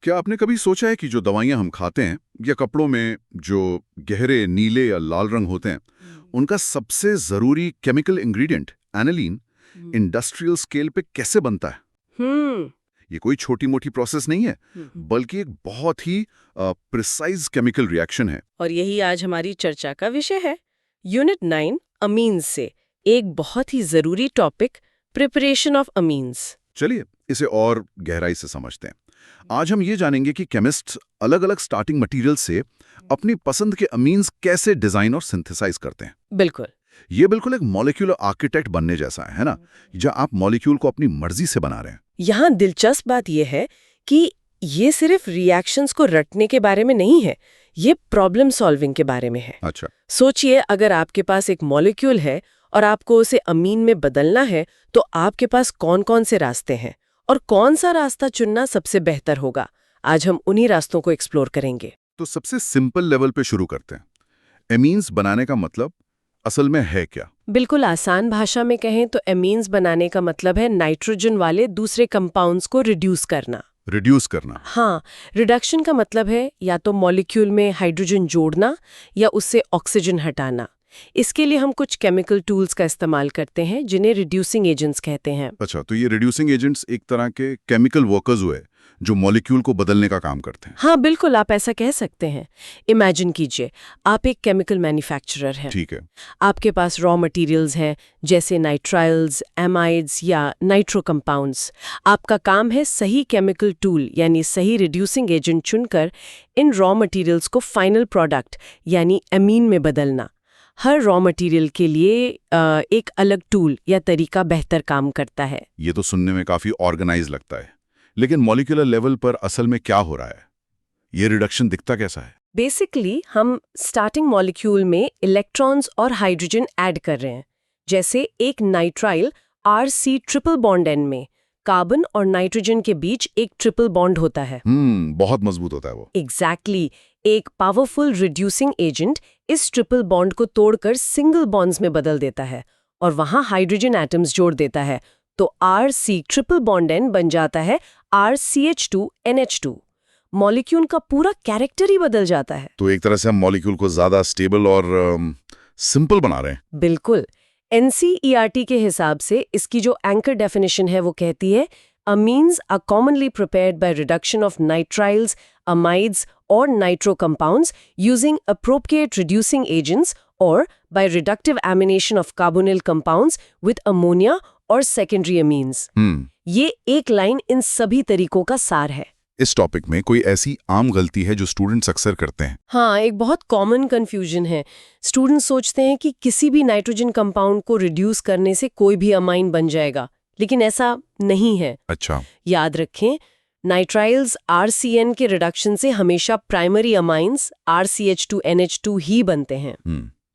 क्या आपने कभी सोचा है कि जो दवाइयां हम खाते हैं या कपड़ों में जो गहरे नीले या लाल रंग होते हैं, उनका सबसे जरूरी chemical ingredient aniline industrial scale पे कैसे बनता है? ये कोई छोटी मोटी प्रोसेस नहीं है, बल्कि एक बहुत ही प्रिसाइज केमिकल रिएक्शन है। और यही आज हमारी चर्चा का विषय है। यूनिट 9 अमीन्स से एक बहुत ही जरूरी टॉपिक, प्रिपरेशन ऑफ अमीन्स। चलिए इसे और गहराई से समझते हैं। आज हम ये जानेंगे कि केमिस्ट अलग अलग स्टार्टिंग मटेरियल से अपनी पसंद के अमीन्स कैसे डिजाइन और सिंथेसाइज करते हैं। बिल्कुल। ये बिल्कुल एक मॉलिक्यूलर आर्किटेक्ट बनने जैसा है ना, जहां आप मॉलिक्यूल को अपनी मर्जी से बना रहे हैं। यहाँ दिलचस्प बात यह है कि ये सिर्फ रिएक्शंस को रटने के बारे में नहीं है, ये प्रॉब्लम सॉल्विंग के बारे में है। अच्छा। सोचिए, अगर आपके पास एक मॉलिक्यूल है और आपको उसे अमीन में बदलना है, तो आपके पास कौन कौन से रास्ते हैं और कौन सा रास्ता चुनना सबसे बेहतर होगा। आज हम उन्हीं रास्तों को एक्सप्लोर करेंगे। तो सबसे सिंपल लेवल पे शुरू करते हैं। एमीन्स बनाने का मतलब असल में है क्या? बिल्कुल आसान भाषा में कहें तो एमीन्स बनाने का मतलब है नाइट्रोजन वाले दूसरे कंपाउंड्स को रिड्यूस करना। रिड्यूस करना? हाँ, रिडक्शन का मतलब है या तो मॉलिक्यूल में हाइड्रोजन जोड़ना या उससे ऑक्सीजन हटाना। इसके लिए हम कुछ केमिकल टूल्स का इस्तेमाल करते हैं जिन्हें रिड्यूसिंग एजेंट्स कहते हैं। अच्छा, तो ये रिड्यूसिंग एजेंट्स एक तरह के केमिकल वर्कर्स हुए जो मॉलिक्यूल को बदलने का काम करते हैं। हाँ बिल्कुल, आप ऐसा कह सकते हैं। इमेजिन कीजिए, आप एक केमिकल मैन्युफैक्चरर हैं। ठीक है। आपके पास रॉ मटेरियल्स हैं जैसे नाइट्राइल्स, एमाइड्स या नाइट्रो कंपाउंड्स। आपका काम है सही केमिकल टूल यानी सही रिड्यूसिंग एजेंट चुनकर इन रॉ मटेरियल्स को फाइनल प्रोडक्ट यानी अमीन में बदलना। हर रॉ मटेरियल के लिए एक अलग टूल या तरीका बेहतर काम करता है। ये तो सुनने में काफी ऑर्गेनाइज लगता है, लेकिन मॉलिक्यूलर लेवल पर असल में क्या हो रहा है? ये रिडक्शन दिखता कैसा है? बेसिकली हम स्टार्टिंग मॉलिक्यूल में इलेक्ट्रॉन्स और हाइड्रोजन ऐड कर रहे हैं। जैसे एक nitrile RC triple bond and में कार्बन और नाइट्रोजन के बीच एक ट्रिपल बॉन्ड होता है। बहुत मजबूत होता है वो। एग्जैक्टली। एक पावरफुल रिड्यूसिंग एजेंट इस ट्रिपल बॉन्ड को तोड़कर सिंगल बॉन्ड्स में बदल देता है और वहां हाइड्रोजन एटम्स जोड़ देता है। तो RC ट्रिपल बॉन्ड एंड बन जाता है RCH2NH2। मॉलिक्यूल का पूरा कैरेक्टर ही बदल जाता है। तो एक तरह से हम मॉलिक्यूल को ज्यादा स्टेबल और सिंपल बना रहे हैं। बिल्कुल। NCERT के हिसाब से इसकी जो एंकर डेफिनेशन है वो कहती है, amines are commonly prepared by reduction of nitriles, amides or nitro compounds using appropriate reducing agents or by reductive amination of carbonyl compounds with ammonia or secondary amines। ये एक लाइन इन सभी तरीकों का सार है। इस टॉपिक में कोई ऐसी आम गलती है जो स्टूडेंट्स अक्सर करते हैं? हाँ, एक बहुत कॉमन कंफ्यूजन है। स्टूडेंट्स सोचते हैं कि किसी भी नाइट्रोजन कंपाउंड को रिड्यूस करने से कोई भी अमाइन बन जाएगा, लेकिन ऐसा नहीं है। अच्छा। याद रखें, नाइट्राइल्स RCN के रिडक्शन से हमेशा प्राइमरी अमाइंस RCH2NH2 ही बनते हैं।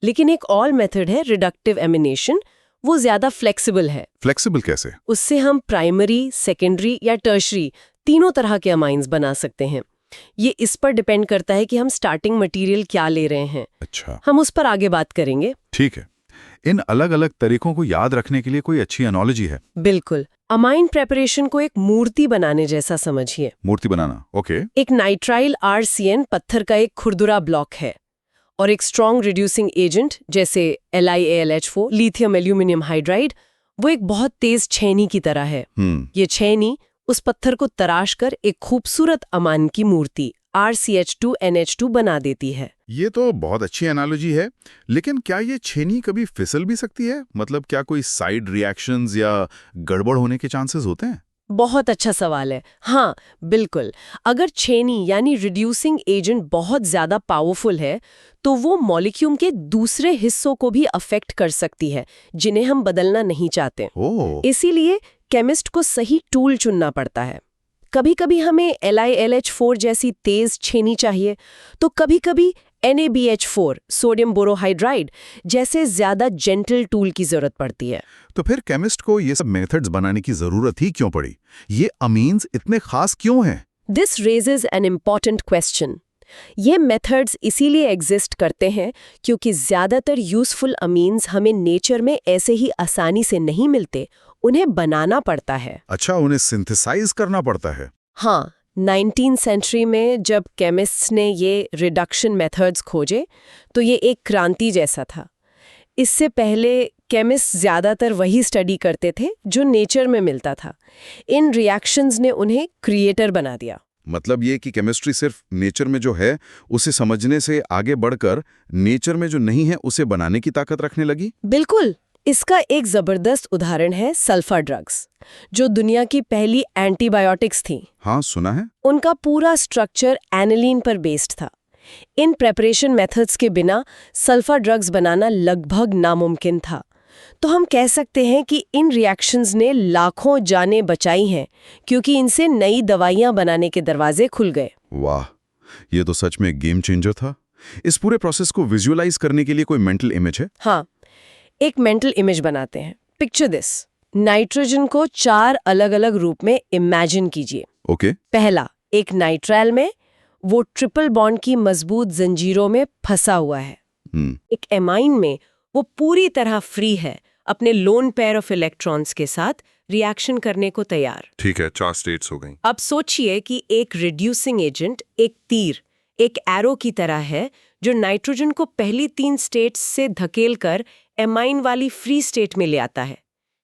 लेकिन एक और मेथड है रिडक्टिव एमिनेशन, वो ज्यादा फ्लेक्सिबल है। फ्लेक्सिबल कैसे? उससे हम प्राइमरी, सेकेंडरी या टर्शरी तीनों तरह के अमाइंस बना सकते हैं। ये इस पर डिपेंड करता है कि हम स्टार्टिंग मटेरियल क्या ले रहे हैं। अच्छा। हम उस पर आगे बात करेंगे। ठीक है। इन अलग अलग तरीकों को याद रखने के लिए कोई अच्छी एनालॉजी है? बिल्कुल। अमाइन प्रेपरेशन को एक मूर्ति बनाने जैसा समझिए। मूर्ति बनाना, ओके। एक नाइट्राइल RCN पत्थर का एक खुरदुरा ब्लॉक है और एक स्ट्रॉन्ग रिड्यूसिंग एजेंट जैसे LiAlH4 लिथियम एल्यूमिनियम हाइड्राइड, वो एक बहुत तेज छेनी की तरह है। ये छेनी उस पत्थर को तराश कर एक खूबसूरत अमान की मूर्ति RCH2NH2 बना देती है। ये तो बहुत अच्छी एनालॉजी है, लेकिन क्या ये छेनी कभी फिसल भी सकती है? मतलब क्या कोई साइड रिएक्शंस या गड़बड़ होने के चांसेस होते हैं? बहुत अच्छा सवाल है। हाँ बिल्कुल, अगर छेनी यानी रिड्यूसिंग एजेंट बहुत ज्यादा पावरफुल है तो वो मॉलिक्यूल के दूसरे हिस्सों को भी अफेक्ट कर सकती है जिन्हें हम बदलना नहीं चाहते। इसीलिए केमिस्ट को सही टूल चुनना पड़ता है। कभी कभी हमें LiLH4 जैसी तेज छेनी चाहिए, तो कभी कभी NaBH4 सोडियम बोरोहाइड्राइड जैसे ज्यादा जेंटल टूल की जरूरत पड़ती है। तो फिर केमिस्ट को ये सब मेथड्स बनाने की जरूरत ही क्यों पड़ी? ये अमीन्स इतने खास क्यों हैं? This raises an important question. ये मेथड्स इसीलिए एग्जिस्ट करते हैं क्योंकि ज्यादातर यूजफुल अमीन्स हमें नेचर में ऐसे ही आसानी से नहीं मिलते, उन्हें बनाना पड़ता है। अच्छा, उन्हें सिंथेसाइज करना पड़ता है। हाँ, 19th सेंचुरी में जब केमिस्ट्स ने ये रिडक्शन मेथड्स खोजे तो ये एक क्रांति जैसा था। इससे पहले केमिस्ट ज़्यादातर वही स्टडी करते थे जो नेचर में मिलता था। इन रिएक्शंस ने उन्हें क्रिएटर बना दिया। मतलब ये कि केमिस्ट्री सिर्फ नेचर में जो है उसे समझने से आगे बढ़कर नेचर में जो नहीं है उसे बनाने की ताकत रखने लगी। बिल्कुल। इसका एक जबरदस्त उदाहरण है सल्फर ड्रग्स, जो दुनिया की पहली एंटीबायोटिक्स थी। हाँ, सुना है। उनका पूरा स्ट्रक्चर एनिलीन पर बेस्ड था। इन प्रेपरेशन मेथड्स के बिना सल्फर ड्रग्स बनाना लगभग नामुमकिन था। तो हम कह सकते हैं कि इन रिएक्शंस ने लाखों जानें बचाई हैं, क्योंकि इनसे नई दवाइयां बनाने के दरवाजे खुल गए। वाह, ये तो सच में गेम चेंजर था। इस पूरे प्रोसेस को विजुअलाइज करने के लिए कोई मेंटल इमेज है? हाँ, एक मेंटल इमेज बनाते हैं। Picture this. नाइट्रोजन को 4 अलग-अलग रूप में इमेजिन कीजिए। ओके। पहला, एक नाइट्राइल में वो ट्रिपल बॉन्ड की मजबूत जंजीरों में फंसा हुआ है। एक एमाइन में वो पूरी तरह फ्री है, अपने लोन पेयर ऑफ इलेक्ट्रॉन्स के साथ रिएक्शन करने को तैयार। ठीक है, 4 स्टेट्स हो गई। अब सोचिए कि एक रिड्यूसिंग एजेंट, एक तीर, एक एरो की तरह है जो नाइट्रोजन को पहली 3 स्टेट्स से धकेल कर एमाइन वाली फ्री स्टेट में ले आता है।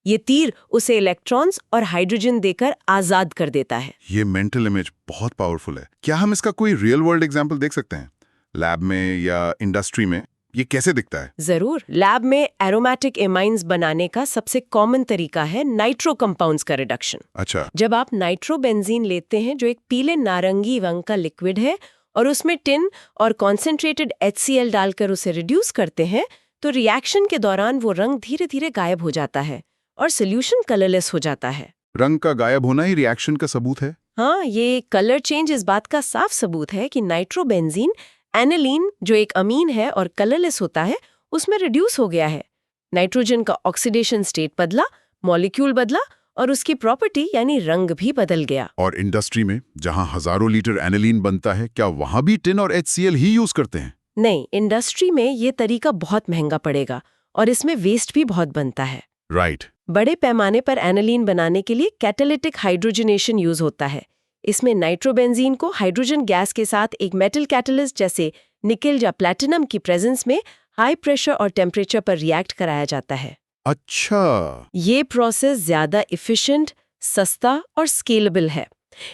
ये तीर उसे इलेक्ट्रॉन्स और हाइड्रोजन देकर आजाद कर देता है। ये मेंटल इमेज बहुत पावरफुल है। क्या हम इसका कोई रियल वर्ल्ड एग्जांपल देख सकते हैं? लैब में या इंडस्ट्री में ये कैसे दिखता है? जरूर। लैब में एरोमेटिक एमाइंस बनाने का सबसे कॉमन तरीका है नाइट्रो कंपाउंड्स का रिडक्शन। अच्छा। जब आप नाइट्रोबेंजीन लेते हैं, जो एक पीले नारंगी रंग का लिक्विड है, और उसमें टिन और कॉन्सेंट्रेटेड HCl डालकर उसे रिड्यूस करते हैं, तो रिएक्शन के दौरान वो रंग धीरे धीरे गायब हो जाता है और सोल्यूशन कलरलेस हो जाता है। रंग का गायब होना ही रिएक्शन का सबूत है? हाँ, ये कलर चेंज इस बात का साफ सबूत है कि नाइट्रोबेंजीन एनिलीन, जो एक अमीन है और कलरलेस होता है, उसमें रिड्यूस हो गया है। नाइट्रोजन का ऑक्सीडेशन स्टेट बदला, मॉलिक्यूल बदला और उसकी प्रॉपर्टी यानी रंग भी बदल गया। और इंडस्ट्री में जहां हजारों लीटर एनिलीन बनता है, क्या वहां भी टिन और HCl ही यूज करते हैं? नहीं, इंडस्ट्री में ये तरीका बहुत महंगा पड़ेगा और इसमें वेस्ट भी बहुत बनता है। राइट। बड़े पैमाने पर एनिलीन बनाने के लिए कैटालिटिक हाइड्रोजनेशन यूज होता है। इसमें नाइट्रोबेंजीन को हाइड्रोजन गैस के साथ एक मेटल कैटलिस्ट जैसे निकेल या प्लैटिनम की प्रेजेंस में हाई प्रेशर और टेम्परेचर पर रिएक्ट कराया जाता है। अच्छा। ये प्रोसेस ज्यादा इफिशिएंट, सस्ता और स्केलेबल है।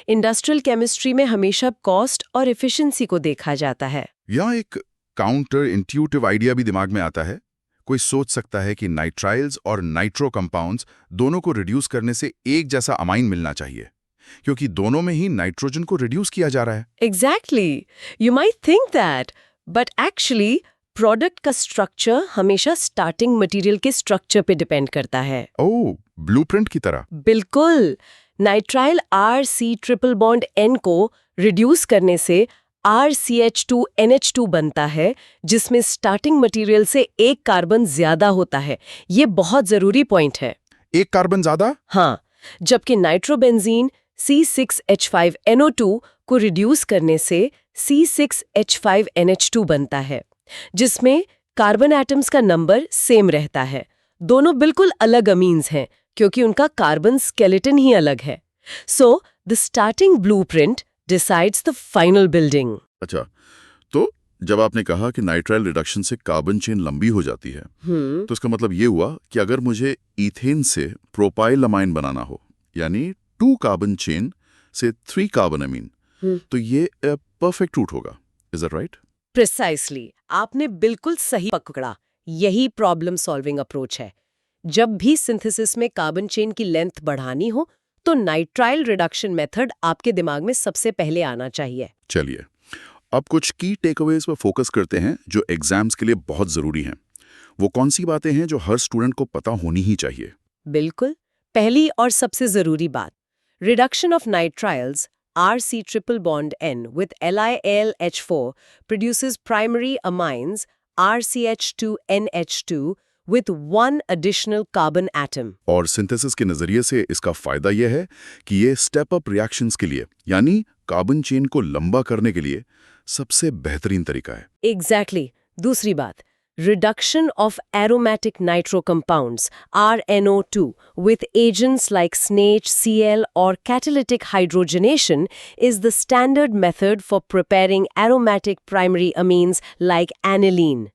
इंडस्ट्रियल केमिस्ट्री में हमेशा कॉस्ट और एफिशिएंसी को देखा जाता है। यहाँ एक काउंटर इंट्यूटिव आइडिया भी दिमाग में आता है। कोई सोच सकता है कि नाइट्राइल्स और नाइट्रो कंपाउंड्स दोनों को रिड्यूस करने से एक जैसा अमाइन मिलना चाहिए, क्योंकि दोनों में ही नाइट्रोजन को रिड्यूस किया जा रहा है। Exactly, you might think that, but actually product का स्ट्रक्चर हमेशा स्टार्टिंग मटेरियल के स्ट्रक्चर पे डिपेंड करता है। ओह, ब्लूप्रिंट की तरह। बिल्कुल। Nitrile RC triple bond N को रिड्यूस करने से RCH2NH2 बनता है, जिसमें स्टार्टिंग मटेरियल से एक कार्बन ज्यादा होता है। ये बहुत जरूरी पॉइंट है। एक कार्बन ज्यादा? हाँ, जबकि नाइट्रोबेंजीन C6H5NO2 को रिड्यूस करने से C6H5NH2 बनता है, जिसमें कार्बन एटम्स का नंबर सेम रहता है। दोनों बिल्कुल अलग अमीन्स हैं, क्योंकि उनका कार्बन स्केलेटन ही अलग है। So the starting blueprint decides the final building. अच्छा, तो जब आपने कहा कि नाइट्राइल रिडक्शन से कार्बन चेन लंबी हो जाती है, तो इसका मतलब ये हुआ कि अगर मुझे ईथेन से प्रोपाइल अमाइन बनाना हो, यानी 2 कार्बन चेन से 3 कार्बन अमीन, तो ये परफेक्ट रूट होगा। Is that right? प्रिसाइसली, आपने बिल्कुल सही पकड़ा। यही प्रॉब्लम सॉल्विंग अप्रोच है। जब भी सिंथेसिस में कार्बन चेन की लेंथ बढ़ानी हो, तो नाइट्राइल रिडक्शन मेथड आपके दिमाग में सबसे पहले आना चाहिए। चलिए, अब कुछ की टेकअवेज पर फोकस करते हैं जो एग्जाम्स के लिए बहुत जरूरी हैं। वो कौन सी बातें हैं जो हर स्टूडेंट को पता होनी ही चाहिए? बिल्कुल। पहली और सबसे जरूरी बात, reduction of nitriles RC triple bond N with LiAlH4 produces primary amines RCH2NH2 with 1 additional carbon atom. और सिंथेसिस के नजरिए से इसका फायदा यह है कि ये स्टेप अप रिएक्शंस के लिए, यानी कार्बन चेन को लंबा करने के लिए सबसे बेहतरीन तरीका है। एग्जैक्टली। दूसरी बात, reduction of aromatic nitro compounds, RNO2, with agents like SNH-Cl or catalytic hydrogenation is the standard method for preparing aromatic primary amines like aniline.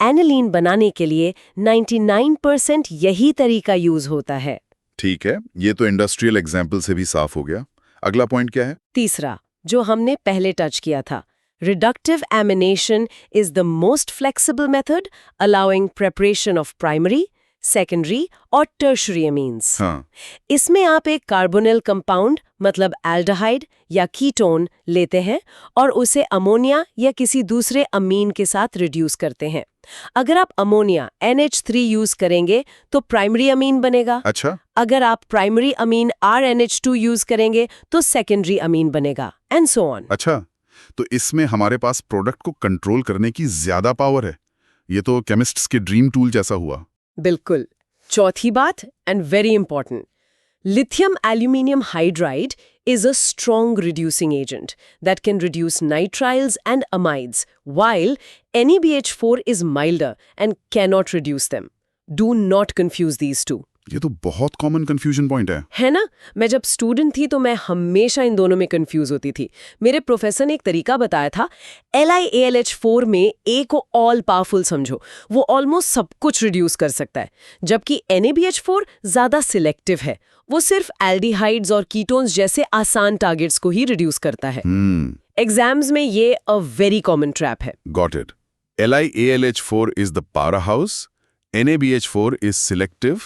Aniline बनाने के लिए 99% यही तरीका यूज होता है। ठीक है, ये तो इंडस्ट्रियल एग्जाम्पल से भी साफ हो गया। अगला पॉइंट क्या है? तीसरा, जो हमने पहले टच किया था, reductive amination is the most flexible method allowing preparation of primary, secondary और tertiary amines. हाँ, इसमें आप एक कार्बोनिल कंपाउंड मतलब एल्डिहाइड या कीटोन लेते हैं और उसे अमोनिया या किसी दूसरे अमीन के साथ रिड्यूस करते हैं। अगर आप अमोनिया NH3 यूज करेंगे तो प्राइमरी अमीन बनेगा। अच्छा, अगर आप प्राइमरी अमीन RNH2 यूज करेंगे तो सेकेंडरी अमीन बनेगा एंड सो ऑन। अच्छा, तो इसमें हमारे पास प्रोडक्ट को कंट्रोल करने की ज्यादा पावर है। ये तो केमिस्ट्स के ड्रीम टूल जैसा हुआ। बिल्कुल। चौथी बात and very important, lithium aluminium hydride is a strong reducing agent that can reduce nitriles and amides, while NaBH4 is milder and cannot reduce them. Do not confuse these two. ये तो बहुत common confusion point है ना? मैं जब student थी तो मैं हमेशा इन दोनों में कंफ्यूज होती थी। मेरे प्रोफेसर ने एक तरीका बताया था, LiAlH4 में A को ऑल पावरफुल समझो, वो ऑलमोस्ट सब कुछ रिड्यूस कर सकता है, जबकि NaBH4 ज्यादा सिलेक्टिव है, वो सिर्फ एल्डिहाइड्स और कीटोन्स जैसे आसान टारगेट्स को ही रिड्यूस करता है। एग्जाम्स में ये अ वेरी कॉमन ट्रैप है। Got it. LiAlH4 is the power house, NaBH4 is selective,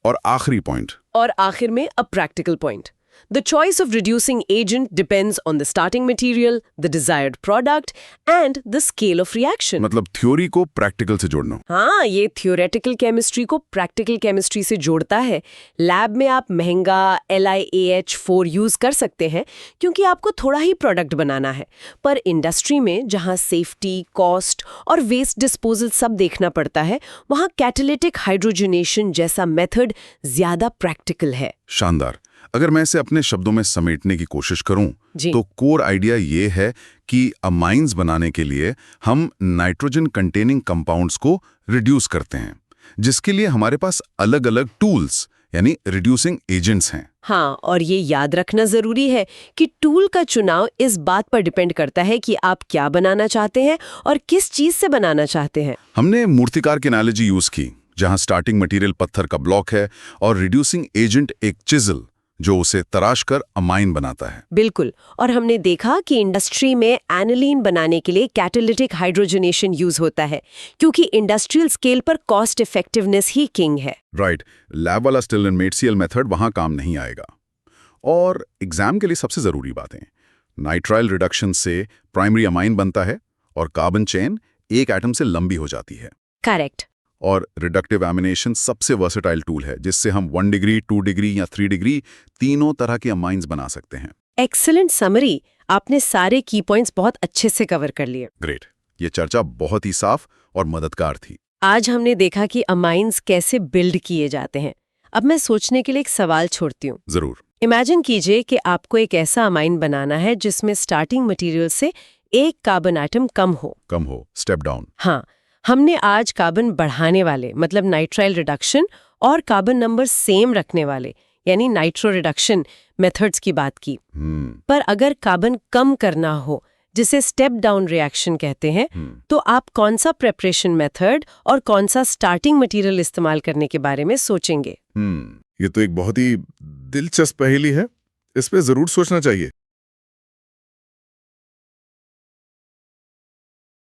और आखिरी पॉइंट, और आखिर में a practical point, The choice of reducing agent depends on the starting material, the desired product, and the scale of reaction. मतलब theory को practical से जोड़ना। हाँ, ये थियोरेटिकल केमिस्ट्री को प्रैक्टिकल केमिस्ट्री से जोड़ता है। लैब में आप महंगा LiAH4 यूज कर सकते हैं क्योंकि आपको थोड़ा ही प्रोडक्ट बनाना है, पर इंडस्ट्री में जहाँ सेफ्टी, कॉस्ट और वेस्ट डिस्पोजल सब देखना पड़ता है, वहाँ कैटालिटिक हाइड्रोजनेशन जैसा मेथड ज्यादा प्रैक्टिकल है। शानदार। अगर मैं इसे अपने शब्दों में समेटने की कोशिश करूं, तो कोर आइडिया ये है कि अमाइंस बनाने के लिए हम नाइट्रोजन कंटेनिंग कंपाउंड्स को रिड्यूस करते हैं, जिसके लिए हमारे पास अलग अलग टूल्स यानी रिड्यूसिंग एजेंट्स हैं। हाँ, और ये याद रखना जरूरी है कि टूल का चुनाव इस बात पर डिपेंड करता है कि आप क्या बनाना चाहते हैं और किस चीज से बनाना चाहते हैं। हमने मूर्तिकार की एनालॉजी यूज की, जहां स्टार्टिंग मटेरियल पत्थर का ब्लॉक है और रिड्यूसिंग एजेंट एक चिजल जो उसे तराश कर अमाइन बनाता है। बिल्कुल, और हमने देखा कि इंडस्ट्री में एनिलीन बनाने के लिए कैटालिटिक हाइड्रोजनेशन यूज होता है क्योंकि इंडस्ट्रियल स्केल पर कॉस्ट इफेक्टिवनेस ही किंग है। राइट, लैब वाला स्टिल एंड मेटसीएल मेथड वहां काम नहीं आएगा। और एग्जाम के लिए सबसे जरूरी बातें, नाइट्राइल रिडक्शन से प्राइमरी अमाइन बनता है और कार्बन चेन एक एटम से लंबी हो जाती है। करेक्ट। और रिडक्टिव एमिनेशन सबसे वर्सेटाइल टूल है, जिससे हम 1 डिग्री, 2 डिग्री या 3 डिग्री तीनों तरह के अमाइंस बना सकते हैं। एक्सीलेंट समरी, आपने सारे की पॉइंट्स बहुत अच्छे से कवर कर लिए। ग्रेट, ये चर्चा बहुत ही साफ और मददगार थी। आज हमने देखा कि अमाइंस कैसे बिल्ड किए जाते हैं। अब मैं सोचने के लिए एक सवाल छोड़ती हूँ। जरूर। इमेजिन कीजिए कि आपको एक ऐसा अमाइन बनाना है जिसमें स्टार्टिंग मटेरियल से एक कार्बन एटम कम हो, स्टेप डाउन। हाँ, हमने आज कार्बन बढ़ाने वाले मतलब नाइट्राइल रिडक्शन और कार्बन नंबर सेम रखने वाले यानी नाइट्रो रिडक्शन मेथड्स की बात की। पर अगर कार्बन कम करना हो, जिसे स्टेप डाउन रिएक्शन कहते हैं, तो आप कौन सा प्रेपरेशन मेथड और कौन सा स्टार्टिंग मटेरियल इस्तेमाल करने के बारे में सोचेंगे? ये तो एक बहुत ही दिलचस्प पहेली है, इस पे जरूर सोचना चाहिए।